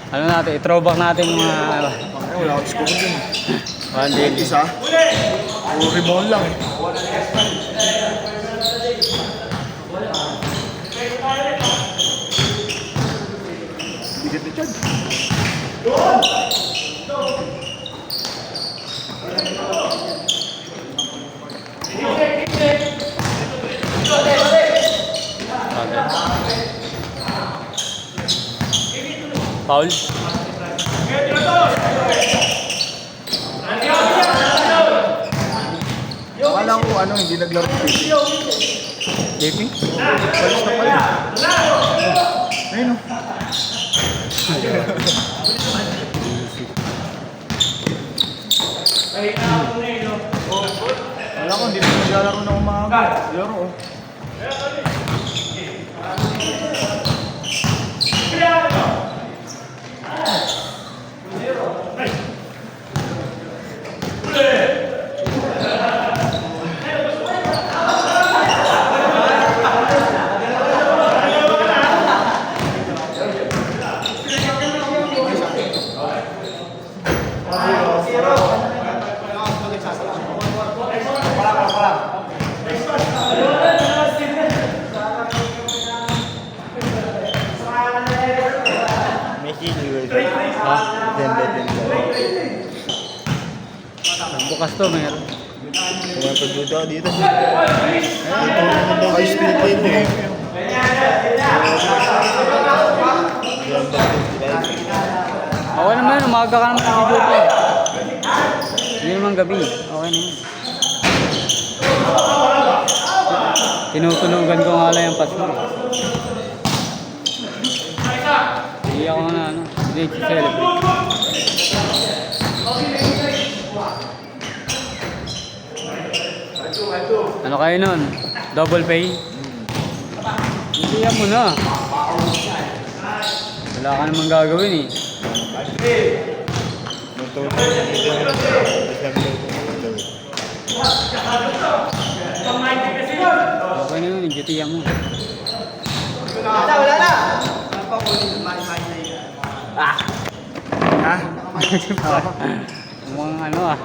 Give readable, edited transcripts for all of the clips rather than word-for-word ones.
Ano natin, i-throwback natin mga... Wala akong score dun. One day. Isa. O rebound lang eh. Bigat na dyan. Foul. Akala ko ano, hindi naglaro ng JP. JP? Palis na pala. Ayun o. Wala ko, hindi na naglalaro na umaga. Laro o. Bukas to, meron. Pagduda dito. High speed game eh. Okay naman, umaga ka naman sa video. Hindi naman gabi. Okay na yun. Tinutunugan ko nga lang yung pass mo. Hindi ako na ano. Hindi celebrate. Ano kayo nun? Double pay? Hindi mo na. Wala ka namang gagawin eh. Okay na yun, GTM mo. Wala na! Ha? Mukhang ano ah.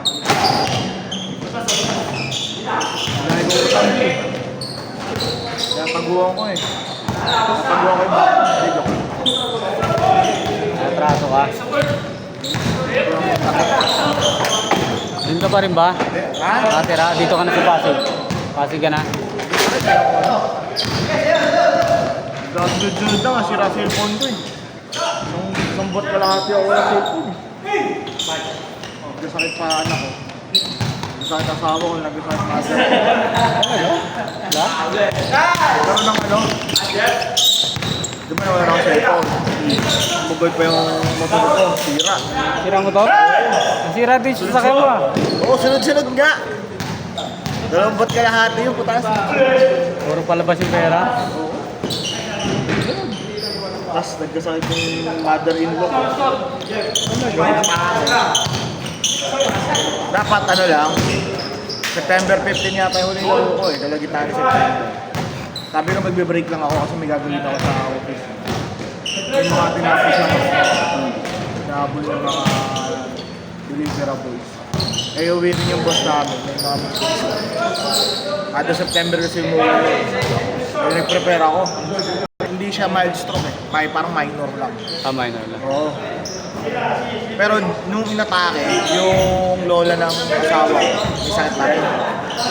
Dahil ko utang eh. Kaya taguan ko eh. Taguan ko yung bakit. Natraso ka. Doon ka pa rin ba? Ha? Nakatira? Dito ka na sa Pasig. Pasig ka na? Sunod-sunod na nga, sira cellphone ko eh. Nung isang bot kalahati ako walang cellphone eh. Nagkasakit pa anak ko. Nagkasakit asawa ko, nagkasakit mother. Wala? Pero ng ano? Di ba nawala akong cellphone? Bugod pa yung motor ko, sira. Sira mo to? Nasira din siya sa kayo ah. Oo, sunod-sunod nga. Dalawang bot kalahati yung putas. Puro palabas yung pera. Tapos nagkasakit yung mother-in-law ko. Dapat ano lang, September 15 yata yung huling laro ko eh, kalagitnaan ni September. Sabi ko magbe-break lang ako kasi may gagawin ako sa office. Yung mga tinapos lang ako. Tinabol ng mga deliverables. Eh, uwi rin yung boss namin. May mga meetings. Kada September kasi umuwi. Kaya nag-prepare ako. Hindi siya mild stroke eh. Parang minor lang. Tama yun lang. Oo. Pero nung inatake, yung lola ng asawa ko, may sakit na rin.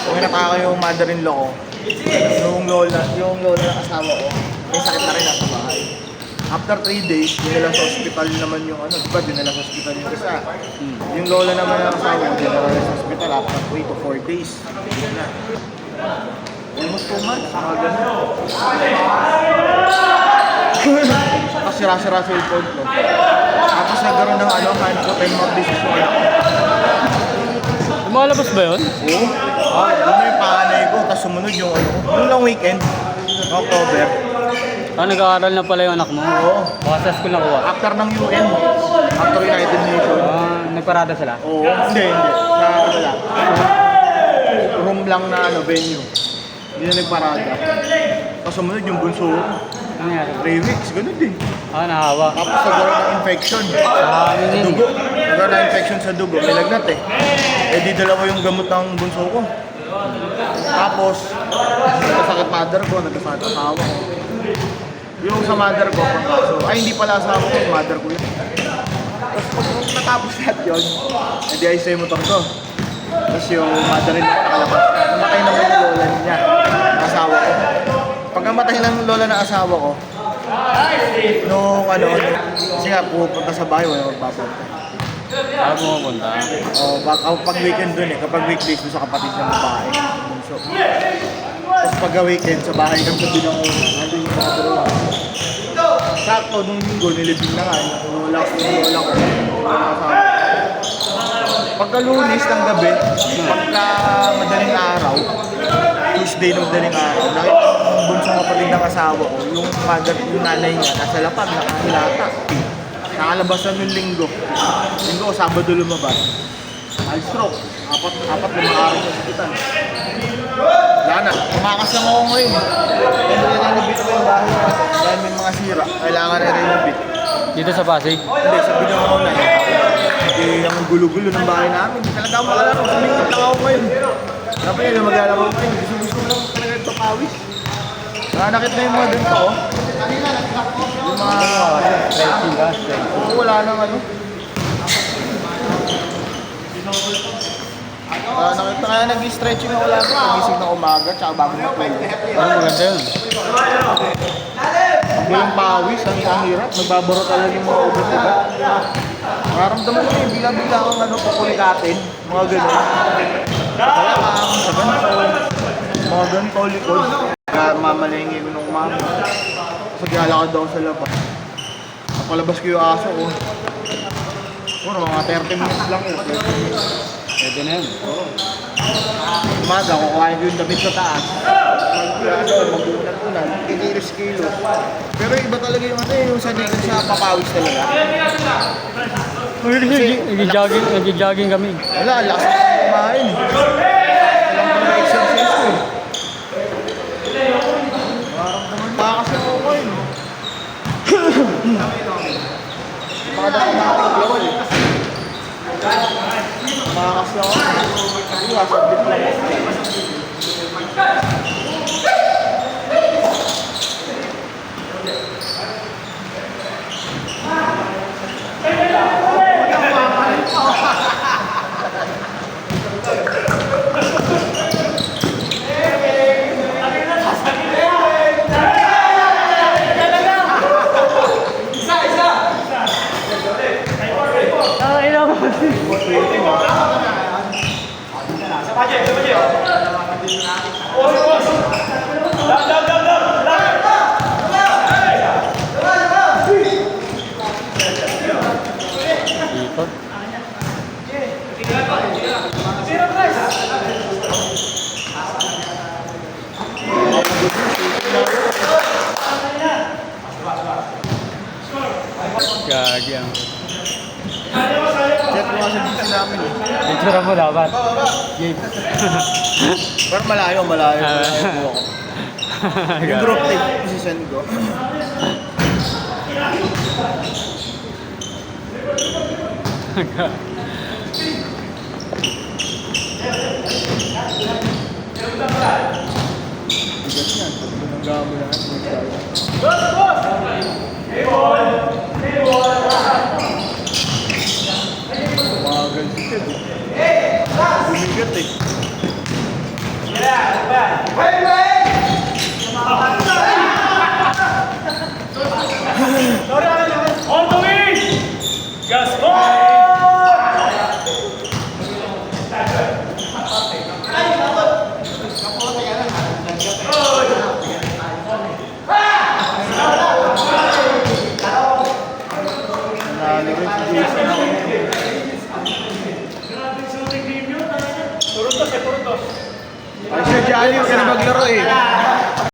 Nung inatake yung mother-in-law ko, yung lola ng asawa ko, may sakit na rin nasa bahay. After 3 days, dinala sa hospital naman yung ano, diba dinala sa hospital yung isa. Yung lola naman ng asawa ko, dinala sa hospital after 3 to 4 days. Yun na. Almost 2 months, mga ganun. Tapos sira-sira sa cellphone ko. Tapos nagkaroon ng ano, hand foot and mouth disease yung anak ko. Lumalabas ba yun? Oo. Yun yung panganay ko, tapos sumunod yung ano. Yung long weekend, October. Nag-aaral na pala yung anak mo? Oo. Baka sa school nakuha. After ng UN, after United Nations. Nagparada sila? Oo. Hindi. Sa ano lang. Room lang na ano, venue. Hindi na nagparada. Tapos sumunod yung bunso ko. Ano nangyari? 3 weeks, ganun din. Ah, nahawa. Tapos nagkaroon ng infection. Sa amin yun. Dugo. Nagkaroon ng infection sa dugo. Nilagnat eh. Eh di dalawa yung gamot ng bunso ko. Tapos, nagkasakit mother ko, nagkasakit asawa ko. Yung sa mother ko, ay hindi pala asawa ko, mother ko yun. Tapos pag natapos lahat yun, hindi ayos sa yung motor ko. Tapos yung mother rin nakalabas. Namatay naman yung lola niya, ng asawa ko. Pag namatay ng lola ng asawa ko, nung ano, kasi nga pupunta sa bahay, wala magpapunta. Saan mo pupunta? O, pag weekend dun eh, kapag weekdays doon sa kapatid ng babae. So, tapos pag weekend sa bahay kang sabi ng nandun yung mga dalawa. Sakto, nung linggo, nilibing na nga. Wala ko. Pagka Lunes ng gabi, pagka madaling araw, Tuesday ng madaling araw, nakita yung bunsong kapatid ng asawa ko, yung mother, yung nanay niya, nasa lapag, nakahilata. Nakalabasan yung linggo. Linggo, Sabado lumabas. High stroke. Apat limang araw sa hospital. Wala na. Tumakas lang ako ngayon. Kaya renovate ko yung bahay na. Dahil may mga sira. Kailangan i-renovate. Dito sa Pasig? Hindi, sabi ng ako na. Hindi yung gulo-gulo ng bahay namin. Talaga ako makalaro. Sumingkot lang ako ngayon. Dapat yun, maglalaro ko yun. Gusto ko lang talaga ito pawis. Nakakit na yung mga dun ko. Yung mga... Stretching ka? Oo, wala nang ano. Nakita kaya nag-stretching ako lang. Nagising na umaga, tsaka bago matulog. Ano maganda yun? Walang pawis, ang hirap. Nagbabaro talaga yung mga ugat-ugat. Nararamdaman ko yung bila-bila akong ano, papulikatin. Mga gano'n. Kaya sa ganito. Mga ganito, likod. Kaya mamalingi ko nung mama. Kasi lalakad ako sa labas. Napalabas ko yung aso ko. Puro mga 30 minutes lang yun. 30 minutes. Pwede na yun. Oo. Umaga, kukuhain ko yung damit sa taas. Mag-unan-unan, kikilos-kilo. Pero iba talaga yung ano yung sanigan sa papawis talaga. Nag-jogging kami. Wala, lakas ako kumain. Alam ko na exercise ko eh. Parang kasi ako ko yun. Baka na kumating laro eh. Makakas na ako. Sabit lang ako. Ikot. Gagi ang. Check mo nga sa busy namin eh. Picture mo dapat. Game. Pero malayo po ako. Yung group tape, isisend ko. Bigat yan. Pinanggawa mo lahat. Umagal si Ted eh. Bumigat eh. On the wing! Gaston! Naligot si Jason ako. Turuntos eh, turuntos. Ay, Sir Johnny, huwag ka na maglaro eh.